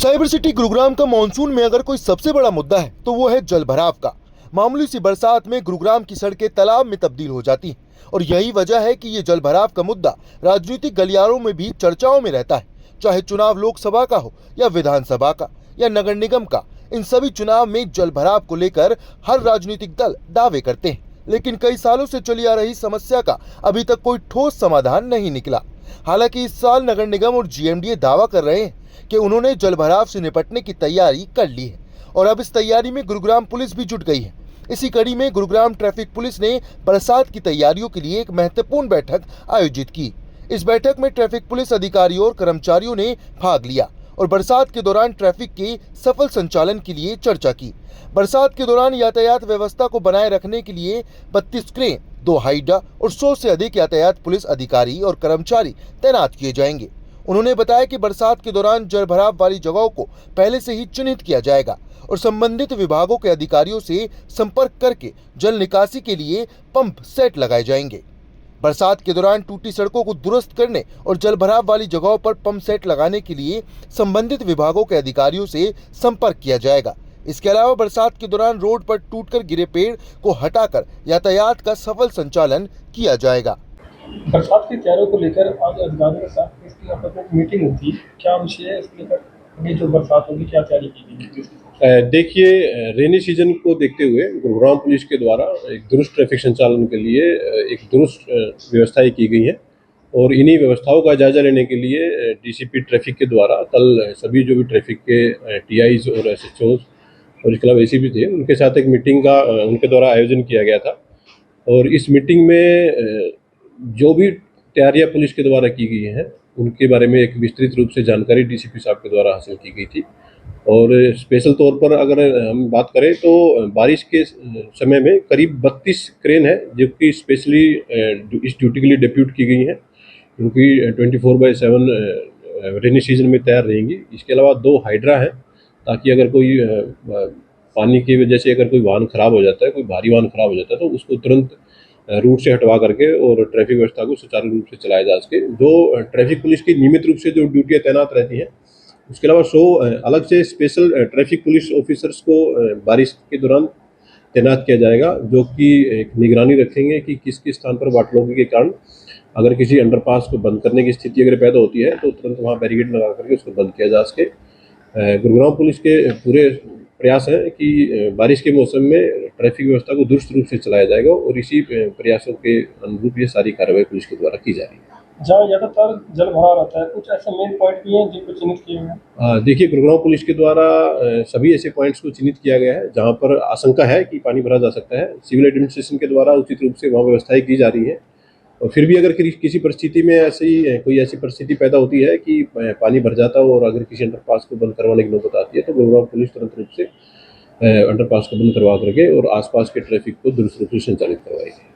Cyber city Gurugram का monsoon में अगर कोई सबसे बड़ा मुद्दा है तो वो है जल भराव का। मामूली सी बरसात में गुरुग्राम की सड़कें तालाब में तब्दील हो जाती हैं और यही वजह है कि ये जल भराव का मुद्दा राजनीतिक गलियारों में भी चर्चाओं में रहता है। चाहे चुनाव लोकसभा का हो या विधानसभा का या नगर निगम का, इन सभी चुनाव में जल भराव को लेकर हर राजनीतिक दल दावे करते हैं, लेकिन कई सालों से चली आ रही समस्या का अभी तक कोई ठोस समाधान नहीं निकला। हालांकि इस साल नगर निगम और जीएमडीए दावा कर रहे हैं कि उन्होंने जलभराव से निपटने की तैयारी कर ली है और अब इस तैयारी में गुरुग्राम पुलिस भी जुट गई है। इसी कड़ी में गुरुग्राम ट्रैफिक पुलिस ने बरसात की तैयारियों के लिए एक महत्वपूर्ण बैठक आयोजित की। इस बैठक में ट्रैफिक पुलिस अधिकारियों और कर्मचारियों ने भाग लिया और बरसात के दौरान ट्रैफिक के सफल संचालन के लिए चर्चा की। बरसात के दौरान यातायात व्यवस्था को बनाए रखने के लिए 32 क्रेन, 2 हाइड्रा और 100 से अधिक यातायात पुलिस अधिकारी और कर्मचारी तैनात किए जाएंगे। उन्होंने बताया कि बरसात के दौरान जल भराव वाली जगहों को पहले से ही चिन्हित किया जाएगा और संबंधित विभागों के अधिकारियों से संपर्क करके जल निकासी के लिए पंप सेट लगाए जाएंगे। बरसात के दौरान टूटी सड़कों को दुरुस्त करने और जल भराव वाली जगहों पर पंप सेट लगाने के लिए संबंधित विभागों के अधिकारियों से संपर्क किया जाएगा। इसके अलावा बरसात के दौरान रोड पर टूटकर गिरे पेड़ को हटाकर यातायात का सफल संचालन किया जाएगा। बरसात की तैयारियों को लेकर आज अधिकारियों के साथ इसकी यहाँ पर मीटिंग हुई थी। क्या विषय है इसको लेकर? अभी जो बरसात होगी क्या तैयारी की गई है? देखिए, रेनी सीजन को देखते हुए गुरुग्राम पुलिस के द्वारा एक दुरुस्त ट्रैफिक संचालन के लिए एक दुरुस्त व्यवस्थाएं की गई हैं और इन्हीं व्यवस्थाओं का जायजा लेने के लिए डीसीपी ट्रैफिक के द्वारा कल सभी जो भी ट्रैफिक के टीआईज और एसएचओज और इसके अलावा एसीपी थे, उनके साथ एक मीटिंग का उनके द्वारा आयोजन किया गया था। और इस मीटिंग में जो भी तैयारियां पुलिस के द्वारा की गई हैं उनके बारे में एक विस्तृत रूप से जानकारी डीसीपी साहब के द्वारा हासिल की गई थी। और स्पेशल तौर पर अगर हम बात करें तो बारिश के समय में करीब 32 क्रेन है जो कि स्पेशली इस ड्यूटी के लिए डिप्यूट की गई हैं, क्योंकि 24/7 रेनी सीजन में तैयार रहेंगी। इसके अलावा 2 हाइड्रा हैं ताकि अगर कोई पानी की वजह से अगर कोई वाहन खराब हो जाता है, कोई भारी वाहन खराब हो जाता है, तो उसको तुरंत रूट से हटवा करके और ट्रैफिक व्यवस्था को सुचारू रूप से चलाया जा सके। जो ट्रैफिक पुलिस की नियमित रूप से जो ड्यूटियां तैनात रहती हैं, उसके अलावा 100 अलग से स्पेशल ट्रैफिक पुलिस ऑफिसर्स को बारिश के दौरान तैनात किया जाएगा, जो कि एक निगरानी रखेंगे कि किस किस स्थान पर वाटलोगी के कारण अगर किसी अंडरपास को बंद करने की स्थिति अगर पैदा होती है तो तुरंत वहाँ बैरिकेड लगा करके उसको बंद किया जा सके। गुरुग्राम पुलिस के पूरे प्रयास है कि बारिश के मौसम में ट्रैफिक व्यवस्था को दुरुस्त रूप से चलाया जाएगा और इसी प्रयासों के अनुरूप ये सारी कार्रवाई पुलिस के द्वारा की जा रही है। जहाँ ज़्यादातर जल भरा रहता है, कुछ ऐसे मेन पॉइंट भी हैं जिनको चिन्हित किए गए हैं? देखिए, गुरुग्राम पुलिस के द्वारा सभी ऐसे पॉइंट्स को चिन्हित किया गया है जहाँ पर आशंका है कि पानी भरा जा सकता है। सिविल एडमिनिस्ट्रेशन के द्वारा उचित रूप से वहाँ व्यवस्थाएं की जा रही है और फिर भी अगर किसी परिस्थिति में कोई ऐसी परिस्थिति पैदा होती है कि पानी भर जाता हो और अगर किसी अंडरपास को बंद करवाने की नौबत आती है तो गुरुग्राम पुलिस तुरंत रूप से अंडरपास को बंद करवा करके और आसपास के ट्रैफिक को दुरुस्त रूप से संचालित करवाएगी।